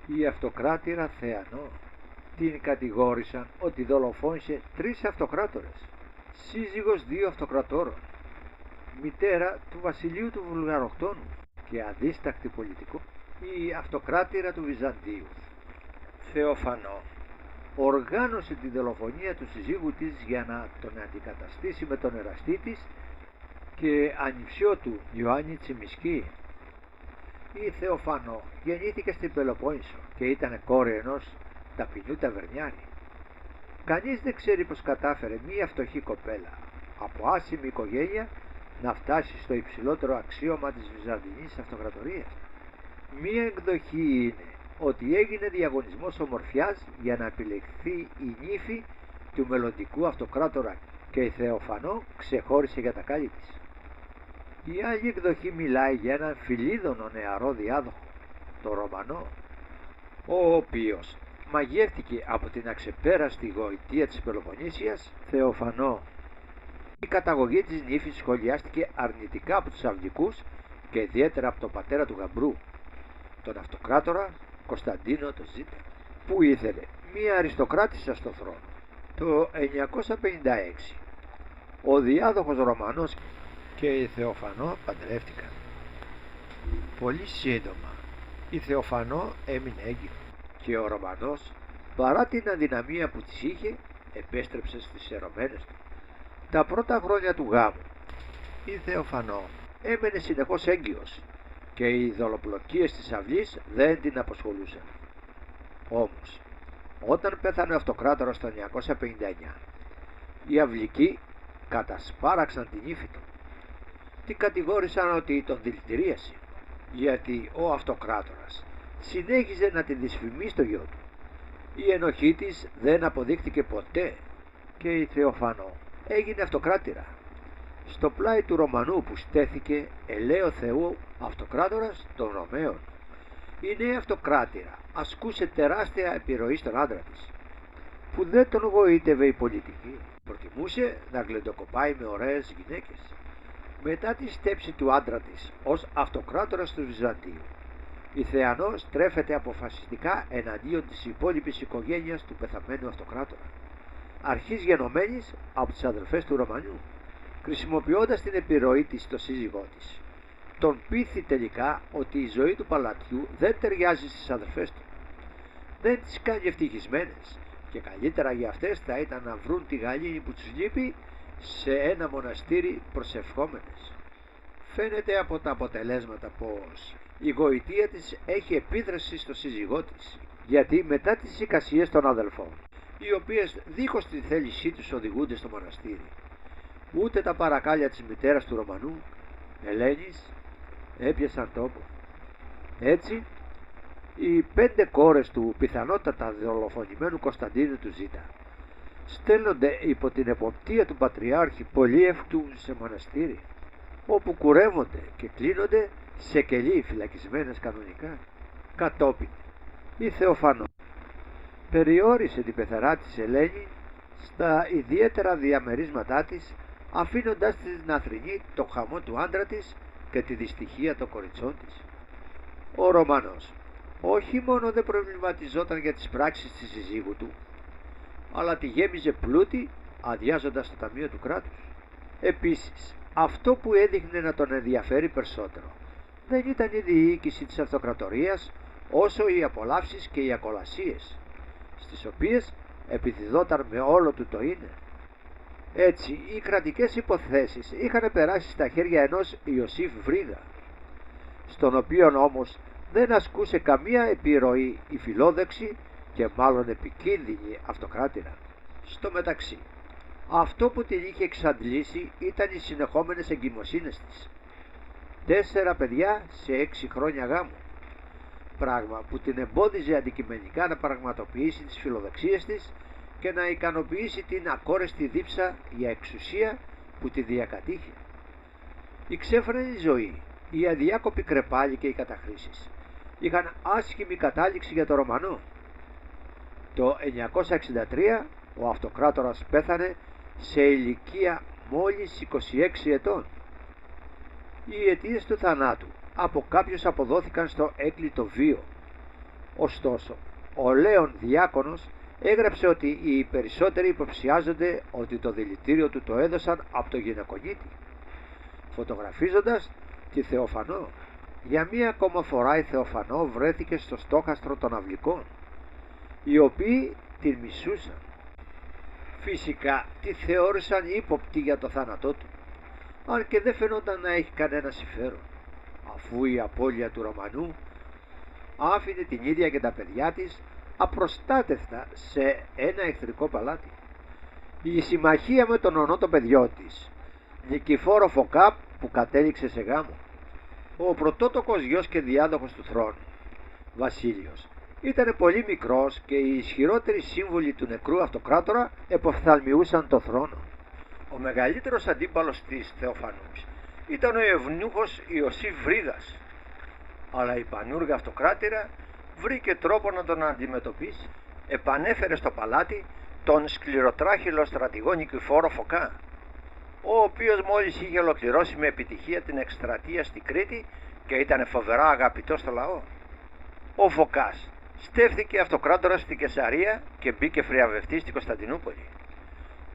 Η αυτοκράτηρα Θεανό την κατηγόρησαν ότι δολοφόνησε 3 αυτοκράτορες, σύζυγος 2 αυτοκρατόρων, μητέρα του βασιλείου του Βουλγαροκτόνου και αδίστακτη πολιτικό. Η αυτοκράτηρα του Βυζαντίου Θεοφανό οργάνωσε τη δολοφονία του συζύγου της για να τον αντικαταστήσει με τον εραστή της και ανιψιό του Ιωάννη Τσιμισκή. Η Θεοφανό γεννήθηκε στην Πελοπόννησο και ήταν κόρη ενός ταπεινού ταβερνιάρη. Κανείς δεν ξέρει πως κατάφερε μία φτωχή κοπέλα από άσημη οικογένεια να φτάσει στο υψηλότερο αξίωμα της Βυζαντινής Αυτοκρατορίας. Μία εκδοχή είναι ότι έγινε διαγωνισμός ομορφιάς για να επιλεχθεί η νύφη του μελλοντικού αυτοκράτορα και η Θεοφανό ξεχώρισε για τα κάλλη της. Η άλλη εκδοχή μιλάει για έναν φιλίδωνο νεαρό διάδοχο, το Ρωμανό, ο οποίος μαγεύτηκε από την αξεπέραστη γοητεία της Πελοποννήσιας Θεοφανό. Η καταγωγή της νύφης σχολιάστηκε αρνητικά από τους Αυλικούς και ιδιαίτερα από τον πατέρα του γαμπρού, τον αυτοκράτορα Κωνσταντίνο το Ζήτα, που ήθελε μία αριστοκράτισσα στο θρόνο. Το 956 ο διάδοχος Ρωμανός και η Θεοφανό παντρεύτηκαν. Πολύ σύντομα η Θεοφανό έμεινε έγκυο και ο Ρωμανός, παρά την αδυναμία που της είχε, επέστρεψε στις ερωμένες του. Τα πρώτα χρόνια του γάμου η Θεοφανό έμενε συνεχώς έγκυος και οι δολοπλοκίες της αυλής δεν την απασχολούσαν. Όμως όταν πέθανε ο αυτοκράτορας το 959 οι αυλικοί κατασπάραξαν την ύφη του. Την κατηγόρησαν ότι τον δηλητηρίασε, γιατί ο αυτοκράτορας συνέχιζε να την δυσφημεί στο γιο του. Η ενοχή της δεν αποδείχτηκε ποτέ και η Θεοφανό έγινε αυτοκράτηρα. Στο πλάι του Ρωμανού που στέθηκε ελαίο Θεού αυτοκράτορας των Ρωμαίων, η νέα αυτοκράτηρα ασκούσε τεράστια επιρροή στον άντρα της, που δεν τον γοήτευε η πολιτική. Προτιμούσε να γλεντοκοπάει με ωραίες γυναίκες. Μετά τη στέψη του άντρα της ως αυτοκράτορας του Βυζαντίου, η Θεανό στρέφεται αποφασιστικά εναντίον της υπόλοιπης οικογένειας του πεθαμένου αυτοκράτορα, αρχής γενομένης από τις αδελφές του Ρωμανιού, χρησιμοποιώντας την επιρροή της στο σύζυγό της. Τον πείθει τελικά ότι η ζωή του παλατιού δεν ταιριάζει στις αδελφές του, δεν τις κάνει ευτυχισμένες και καλύτερα για αυτές θα ήταν να βρουν τη γαλήνη που τους λείπει σε ένα μοναστήρι προσευχόμενες. Φαίνεται από τα αποτελέσματα πως η γοητεία της έχει επίδραση στο σύζυγό της, γιατί μετά τις εικασίες των αδελφών, οι οποίες δίχως τη θέλησή τους οδηγούνται στο μοναστήρι, ούτε τα παρακάλια της μητέρας του Ρωμανού, Ελένης, έπιασαν τόπο. Έτσι, οι 5 κόρες του πιθανότατα δολοφονημένου Κωνσταντίνου του Ζήτα στέλνονται υπό την εποπτεία του Πατριάρχη Πολύευκτου σε μοναστήρι, όπου κουρεύονται και κλείνονται σε κελί φυλακισμένες κανονικά. Κατόπιν η Θεοφανό περιόρισε την πεθερά της Ελένη στα ιδιαίτερα διαμερίσματά της, αφήνοντας την να θρηνεί το χαμό του άντρα της και τη δυστυχία των κοριτσών της. Ο Ρωμανός όχι μόνο δεν προβληματιζόταν για τις πράξεις της συζύγου του, αλλά τη γέμιζε πλούτη αδειάζοντας το ταμείο του κράτους. Επίσης, αυτό που έδειχνε να τον ενδιαφέρει περισσότερο δεν ήταν η διοίκηση της αυτοκρατορίας, όσο οι απολαύσεις και οι ακολασίες, στις οποίες επιδιδόταν με όλο του το είναι. Έτσι, οι κρατικές υποθέσεις είχαν περάσει στα χέρια ενός Ιωσήφ Βρύγα, στον οποίον όμως δεν ασκούσε καμία επιρροή η φιλόδοξη και μάλλον επικίνδυνη αυτοκράτηρα. Στο μεταξύ, αυτό που την είχε εξαντλήσει ήταν οι συνεχόμενες εγκυμοσύνες της. 4 παιδιά σε 6 χρόνια γάμου, πράγμα που την εμπόδιζε αντικειμενικά να πραγματοποιήσει τις φιλοδοξίες της και να ικανοποιήσει την ακόρεστη δίψα για εξουσία που τη διακατήχε. Η ξέφρενη ζωή, η αδιάκοπη κρεπάλη και οι καταχρήσεις είχαν άσχημη κατάληξη για το Ρωμανό. Το 963 ο αυτοκράτορας πέθανε σε ηλικία μόλις 26 ετών. Οι αιτίες του θανάτου από κάποιους αποδόθηκαν στο έκλειτο βίο, Ωστόσο, ο Λέων Διάκονος έγραψε ότι οι περισσότεροι υποψιάζονται ότι το δηλητήριο του το έδωσαν από το γυναικονίτη, φωτογραφίζοντας τη Θεοφανό. Για μία ακόμα φορά η Θεοφανό βρέθηκε στο στόχαστρο των αυλικών, οι οποίοι την μισούσαν. Φυσικά τη θεώρησαν ύποπτη για το θάνατό του, αν και δεν φαινόταν να έχει κανένα συμφέρον, αφού η απώλεια του Ρωμανού άφηνε την ίδια και τα παιδιά της απροστάτευτα σε ένα εχθρικό παλάτι. Η συμμαχία με τον ονό των παιδιών της, Νικηφόρο Φωκά, που κατέληξε σε γάμο. Ο πρωτότοκος γιος και διάδοχος του θρόνου, Βασίλειος, ήταν πολύ μικρός και οι ισχυρότεροι σύμβουλοι του νεκρού αυτοκράτορα εποφθαλμιούσαν το θρόνο. Ο μεγαλύτερος αντίπαλος της Θεοφανούς ήταν ο ευνούχος Ιωσήφ Βρύγας, αλλά η πανούργα αυτοκράτηρα βρήκε τρόπο να τον αντιμετωπίσει. Επανέφερε στο παλάτι τον σκληροτράχυλο στρατηγό Νικηφόρο Φωκά, ο οποίος μόλις είχε ολοκληρώσει με επιτυχία την εκστρατεία στη Κρήτη και ήταν φοβερά αγαπητός στο λαό. Ο Φωκάς στέφθηκε αυτοκράτορας στη Κεσαρία και μπήκε φριαβευτής στην Κωνσταντινούπολη,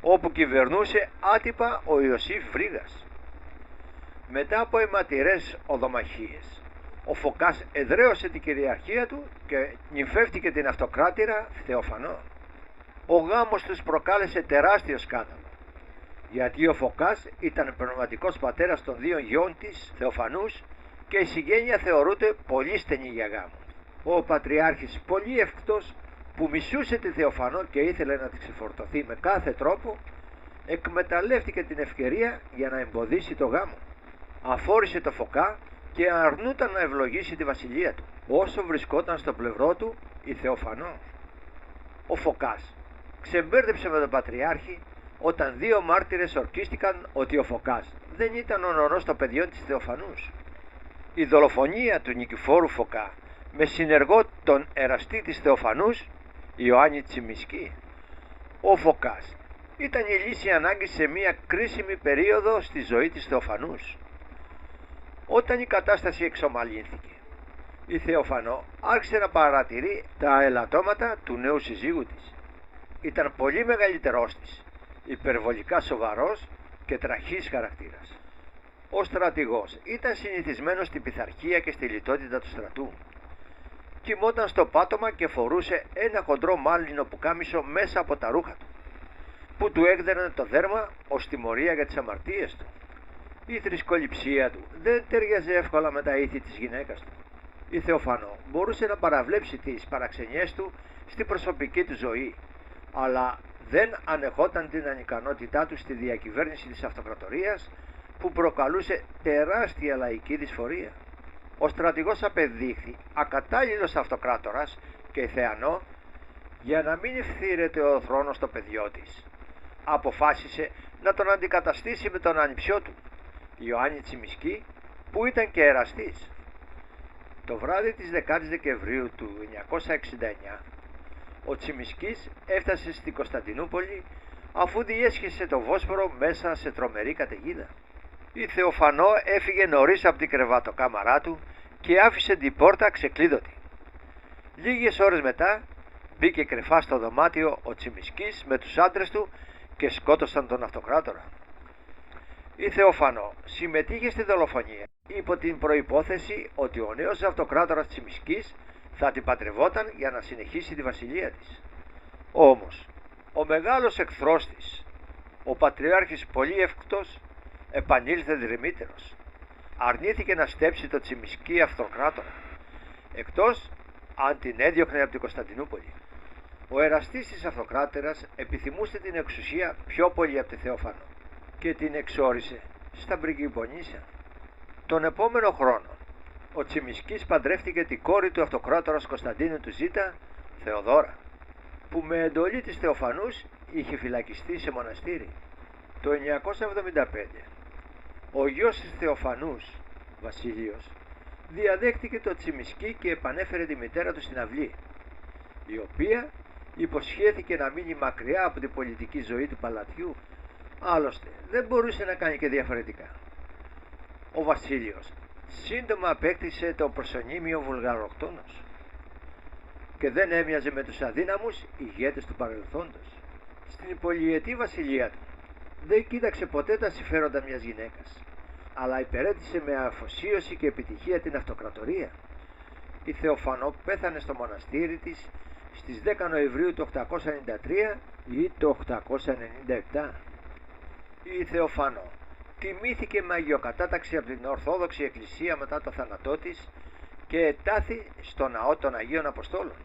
όπου κυβερνούσε άτυπα ο Ιωσήφ Βρύγας. Μετά από αιματηρές οδομαχίες, ο Φωκάς εδραίωσε την κυριαρχία του και νυμφεύτηκε την αυτοκράτηρα Θεοφανό. Ο γάμος τους προκάλεσε τεράστιο σκάνδαλο, γιατί ο Φωκάς ήταν πνευματικός πατέρας των δύο γιών της Θεοφανούς και η συγγένεια θεωρούνται πολύ στενή για γάμο. Ο Πατριάρχης, πολύ ευκτός, που μισούσε τη Θεοφανό και ήθελε να τη ξεφορτωθεί με κάθε τρόπο, εκμεταλλεύτηκε την ευκαιρία για να εμποδίσει το γάμο. Αφόρησε το Φωκά και αρνούταν να ευλογήσει τη βασιλεία του, όσο βρισκόταν στο πλευρό του η Θεοφανό. Ο Φωκάς ξεμπέρδεψε με τον Πατριάρχη όταν δύο μάρτυρες ορκίστηκαν ότι ο Φωκάς δεν ήταν ο νονός των παιδιών της Θεοφανούς. Η δολοφονία του Νικηφόρου Φωκά με συνεργό τον εραστή της Θεοφανούς, Ιωάννη Τσιμισκή. Ο Φωκάς ήταν η λύση ανάγκης σε μια κρίσιμη περίοδο στη ζωή της Θεοφανούς. Όταν η κατάσταση εξομαλύνθηκε, η Θεοφανό άρχισε να παρατηρεί τα ελαττώματα του νέου συζύγου της. Ήταν πολύ μεγαλύτερός της, υπερβολικά σοβαρός και τραχής χαρακτήρας. Ο στρατηγός ήταν συνηθισμένος στην πειθαρχία και στη λιτότητα του στρατού. Κοιμόταν στο πάτωμα και φορούσε ένα χοντρό μάλινο πουκάμισο μέσα από τα ρούχα του, που του έκδερνε το δέρμα ως τιμωρία για τις αμαρτίες του. Η θρησκοληψία του δεν ταιριάζε εύκολα με τα ήθη της γυναίκας του. Η Θεοφανό μπορούσε να παραβλέψει τις παραξενιές του στην προσωπική του ζωή, αλλά δεν ανεχόταν την ανικανότητά του στη διακυβέρνηση της αυτοκρατορίας, που προκαλούσε τεράστια λαϊκή δυσφορία. Ο στρατηγός απεδείχθη ακατάλληλος αυτοκράτορας και η Θεανό, για να μην ευθύρεται ο θρόνος στο παιδιό της, αποφάσισε να τον αντικαταστήσει με τον ανιψιό του, Ιωάννη Τσιμισκή, που ήταν και εραστής. Το βράδυ της 10ης Δεκεμβρίου του 969, ο Τσιμισκής έφτασε στην Κωνσταντινούπολη αφού διέσχισε το Βόσπορο μέσα σε τρομερή καταιγίδα. Η Θεοφανό έφυγε νωρίς από την κρεβατοκάμαρά του και άφησε την πόρτα ξεκλείδωτη. Λίγες ώρες μετά μπήκε κρυφά στο δωμάτιο ο Τσιμισκής με τους άντρες του και σκότωσαν τον αυτοκράτορα. Η Θεοφανό συμμετείχε στη δολοφονία υπό την προϋπόθεση ότι ο νέος αυτοκράτορας Τσιμισκής θα την παντρευόταν για να συνεχίσει τη βασιλεία της. Όμως ο μεγάλος εχθρός της, ο Πατριάρχης πολύ εύκτος, επανήλθε δρυμύτερος. Αρνήθηκε να στέψει το Τσιμισκή αυτοκράτορα, εκτός αν την έδιωχνε από την Κωνσταντινούπολη. Ο εραστής της αυτοκράτορας επιθυμούσε την εξουσία πιο πολύ από τη Θεοφανό και την εξόρισε στα Πριγκιπονήσια. Τον επόμενο χρόνο ο Τσιμισκής παντρεύτηκε την κόρη του αυτοκράτορας Κωνσταντίνου του Ζήτα, Θεοδόρα, που με εντολή της Θεοφανούς είχε φυλακιστεί σε μοναστήρι. Το 975 ο γιος της Θεοφανούς, Βασίλειος, διαδέχτηκε το Τσιμισκή και επανέφερε τη μητέρα του στην αυλή, η οποία υποσχέθηκε να μείνει μακριά από την πολιτική ζωή του παλατιού, άλλωστε δεν μπορούσε να κάνει και διαφορετικά. Ο Βασίλειος σύντομα απέκτησε το προσωνύμιο Βουλγαροκτόνος. και δεν έμοιαζε με τους αδύναμους ηγέτες του παρελθόντος. Στην πολυετή βασιλεία του δεν κοίταξε ποτέ τα συμφέροντα μιας γυναίκας, αλλά υπηρέτησε με αφοσίωση και επιτυχία την αυτοκρατορία. Η Θεοφανό πέθανε στο μοναστήρι της στις 10 Νοεμβρίου του 893 ή το 897. Η Θεοφανό τιμήθηκε με αγιοκατάταξη από την Ορθόδοξη Εκκλησία μετά το θάνατό της και ετάθη στο ναό των Αγίων Αποστόλων.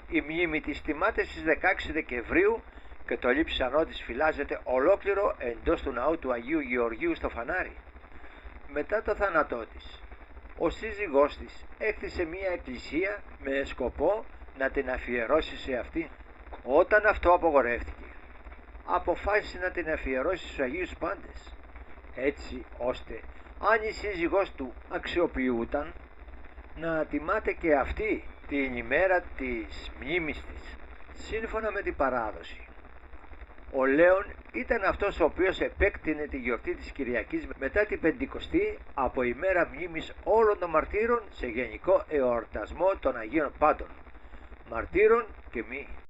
Η μνήμη της τιμάται στις 16 Δεκεμβρίου και το λείψανό της φυλάζεται ολόκληρο εντός του ναού του Αγίου Γεωργίου στο Φανάρι. Μετά το θάνατό της, ο σύζυγός της έκτισε μία εκκλησία με σκοπό να την αφιερώσει σε αυτή. Όταν αυτό απογορεύτηκε, αποφάσισε να την αφιερώσει στους Αγίους Πάντες, έτσι ώστε αν η σύζυγός του αξιοποιούταν, να τιμάται και αυτή την ημέρα της μνήμης της. Σύμφωνα με την παράδοση, ο Λέων ήταν αυτός ο οποίος επέκτηνε τη γιορτή της Κυριακής μετά την Πεντηκοστή από ημέρα μνήμης όλων των μαρτύρων σε γενικό εορτασμό των Αγίων Πάντων, μαρτύρων και μη.